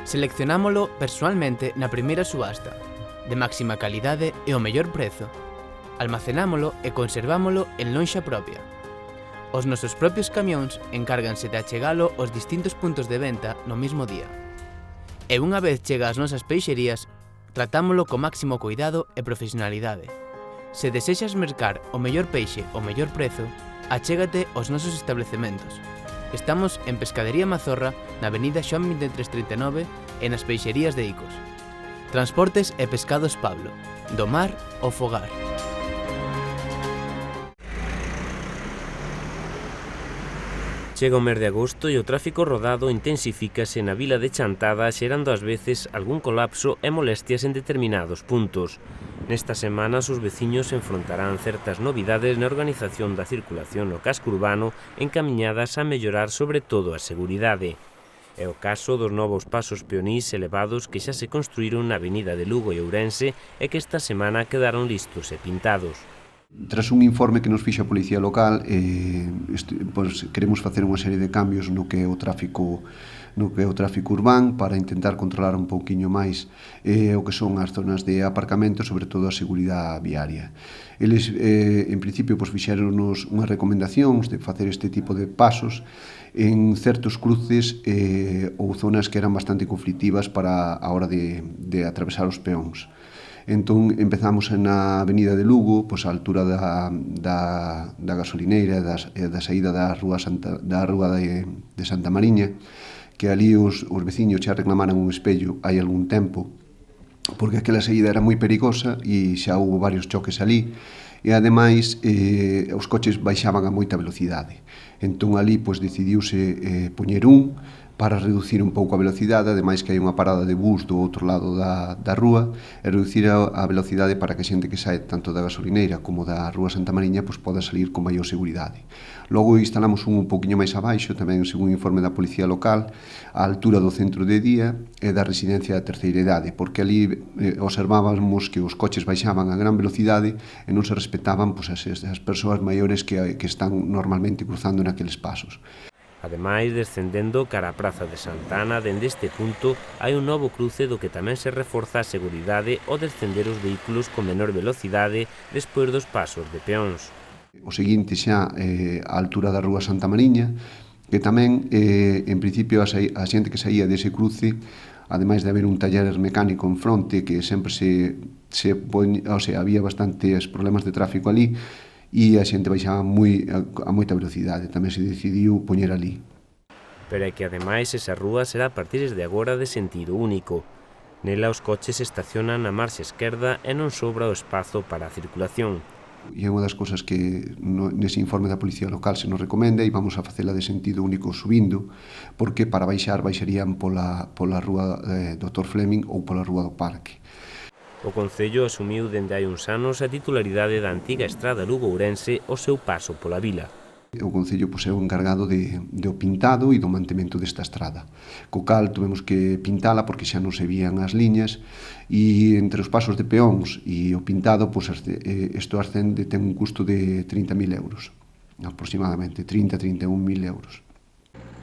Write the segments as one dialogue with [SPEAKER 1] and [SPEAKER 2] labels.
[SPEAKER 1] Seleccionámolo personalmente na primeira subasta, de máxima calidade e o mellor prezo. Almacenámolo e conservámolo en lonxa propia. Os nosos propios camións encárganse de achegalo aos distintos puntos de venta no mesmo día. E unha vez chega ás nosas peixerías, tratámolo co máximo cuidado e profesionalidade. Se desexas mercar o mellor peixe ao mellor prezo, achégate aos nosos establecementos. Estamos en Pescadería Mazorra, na avenida Xoán 2339 e nas peixerías de Icos. Transportes e Pescados Pablo, do mar ao fogar.
[SPEAKER 2] Chega o mes de agosto e o tráfico rodado intensifícase na vila de Chantada, xerando ás veces algún colapso e molestias en determinados puntos. Nestas semanas os veciños enfrontarán certas novidades na organización da circulación no casco urbano encamiñadas a mellorar sobre todo a seguridade. É o caso dos novos pasos peonís elevados que xa se construíron na avenida de Lugo e Ourense e que esta semana quedaron listos e pintados.
[SPEAKER 3] Tras un informe que nos fixa a Policía Local, queremos facer unha serie de cambios no que é o tráfico urbán para intentar controlar un pouquiño máis o que son as zonas de aparcamento, sobre todo a seguridade viaria. Eles, en principio, fixéronnos unhas recomendacións de facer este tipo de pasos en certos cruces ou zonas que eran bastante conflictivas para a hora de atravesar os peóns. Entón, empezamos na avenida de Lugo, á altura da gasolineira e da saída da rúa de Santa Mariña, que ali os veciños xa reclamaran un espello hai algún tempo, porque aquela saída era moi perigosa e xa houve varios choques ali, e ademais os coches baixaban a moita velocidade. Entón, ali decidiuse poñer para reducir un pouco a velocidade, ademais que hai unha parada de bus do outro lado da rúa, e reducir a velocidade para que a xente que sae tanto da gasolineira como da rúa Santa Mariña poda salir con maior seguridade. Logo instalamos un pouquiño máis abaixo, tamén según informe da Policía Local, á altura do centro de día e da residencia da terceira idade, porque ali observábamos que os coches baixaban a gran velocidade e non se respectaban as persoas maiores que están normalmente cruzando naqueles pasos.
[SPEAKER 2] Ademais, descendendo cara a Praza de Santana, dende este punto hai un novo cruce do que tamén se reforza a seguridade ao descender os vehículos con menor velocidade despois dos pasos de peóns.
[SPEAKER 3] O seguinte xa a altura da rúa Santa Mariña, que tamén, en principio, a xente que saía dese cruce, ademais de haber un taller mecánico en fronte, que sempre había bastantes problemas de tráfico ali, e a xente baixaba a moita velocidade, tamén se decidiu poñer ali.
[SPEAKER 2] Pero é que ademais esa rúa será a partir de agora de sentido único. Nela os coches estacionan na marxa esquerda e non sobra o espazo para a circulación.
[SPEAKER 3] E é unha das cousas que nese informe da Policía Local se nos recomenda e vamos a facela de sentido único subindo, porque para baixarían pola rúa Dr. Fleming ou pola rúa do Parque.
[SPEAKER 2] O Concello asumiu dende hai uns anos a titularidade da antiga estrada Lugo-Ourense ao seu paso pola vila.
[SPEAKER 3] O Concello é o encargado do pintado e do mantemento desta estrada. Co cal tuvemos que pintala porque xa non se vían as liñas e entre os pasos de peóns e o pintado isto ten un custo de 30.000 euros, aproximadamente 31.000 euros.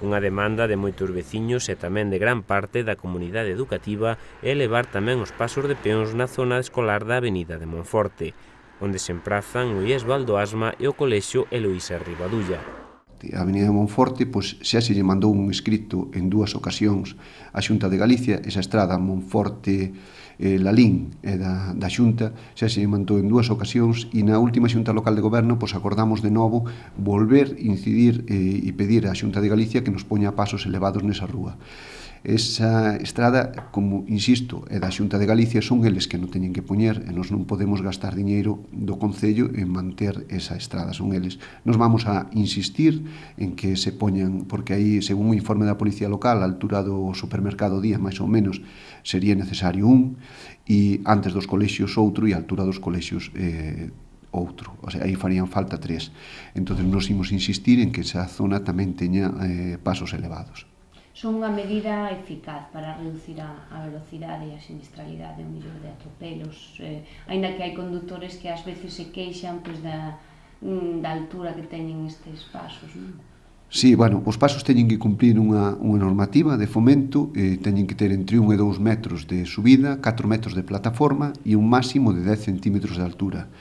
[SPEAKER 2] Unha demanda de moitos veciños e tamén de gran parte da comunidade educativa é elevar tamén os pasos de peóns na zona escolar da avenida de Monforte, onde se emprazan o IES Valdoasma e o Colexio Eloísa Rivadulla.
[SPEAKER 3] A avenida de Monforte xa se lle mandou un escrito en dúas ocasións á Xunta de Galicia, esa estrada Monforte Lalín da Xunta xa se lle mandou en dúas ocasións e na última Xunta Local de Goberno acordamos de novo volver, incidir e pedir á Xunta de Galicia que nos poña pasos elevados nesa rúa. Esa estrada, como insisto, é da Xunta de Galicia, son eles que non teñen que poñer e nós non podemos gastar diñeiro do Concello en manter esa estrada, son eles. Nos vamos a insistir en que se poñan, porque aí, según o informe da Policía Local, a altura do supermercado Día, máis ou menos, sería necesario e antes dos colexios outro e a altura dos colexios outro, o sea, aí farían falta 3. Entón, nos imos insistir en que esa zona tamén teña pasos elevados.
[SPEAKER 4] Son unha medida eficaz para reducir a velocidade e a sinistralidade, o mellor de atropelos, aínda que hai condutores que ás veces se queixan da altura que teñen estes pasos, non?
[SPEAKER 3] Sí, bueno, os pasos teñen que cumplir unha normativa de fomento, teñen que ter entre 1 e 2 metros de subida, 4 metros de plataforma e un máximo de 10 centímetros de altura.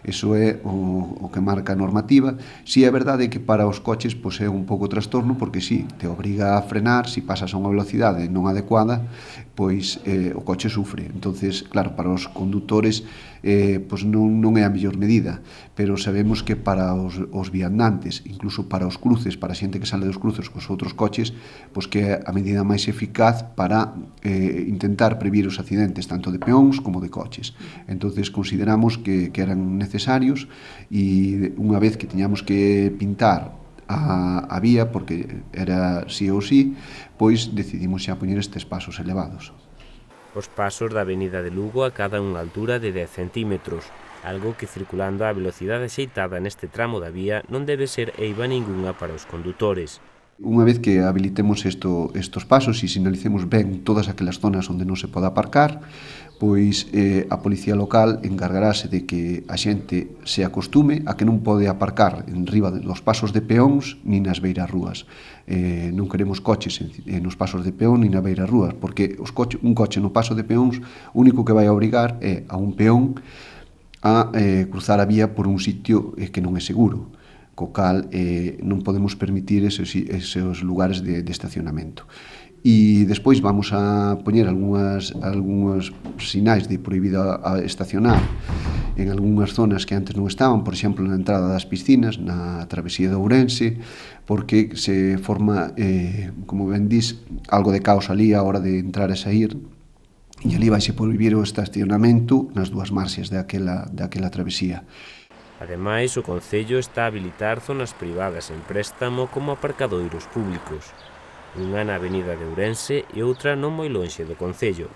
[SPEAKER 3] Eso é o que marca a normativa. Si é verdade que para os coches pois é un pouco trastorno, porque si, te obriga a frenar, se pasas a unha velocidade non adecuada, pois o coche sufre. Entonces, claro, para os condutores pois non é a mellor medida, pero sabemos que para os viandantes, incluso para os cruces, para a xente que sale dos cruces cos outros coches, pois que é a medida máis eficaz para intentar previr os accidentes tanto de peóns como de coches. Entonces consideramos que eran necesarios, e unha vez que tiñamos que pintar a vía, porque era sí ou sí, pois decidimos xa poñer estes pasos elevados.
[SPEAKER 2] Os pasos da avenida de Lugo acadan unha altura de 10 centímetros, algo que circulando a velocidade axeitada neste tramo da vía non debe ser eiva ningunha para os condutores.
[SPEAKER 3] Unha vez que habilitemos estos pasos e sinalicemos ben todas aquelas zonas onde non se pode aparcar, pois a policía local encargarase de que a xente se acostume a que non pode aparcar en riba dos pasos de peóns nin nas beiras rúas. Non queremos coches nos pasos de peón nin nas beiras rúas, porque un coche no paso de peóns o único que vai obrigar é a un peón a cruzar a vía por un sitio que non é seguro, co cal non podemos permitir esos lugares de estacionamento. E despois vamos a poñer algúns sinais de prohibido a estacionar en algúnas zonas que antes non estaban, por exemplo, na entrada das piscinas, na travesía de Ourense, porque se forma, como ben dís, algo de caos ali a hora de entrar e sair, e ali vaise prohibir o estacionamento nas dúas marxes daquela travesía.
[SPEAKER 2] Ademais, o Concello está a habilitar zonas privadas en préstamo como aparcadoiros públicos, unha na avenida de Ourense e outra non moi lonxe do Concello.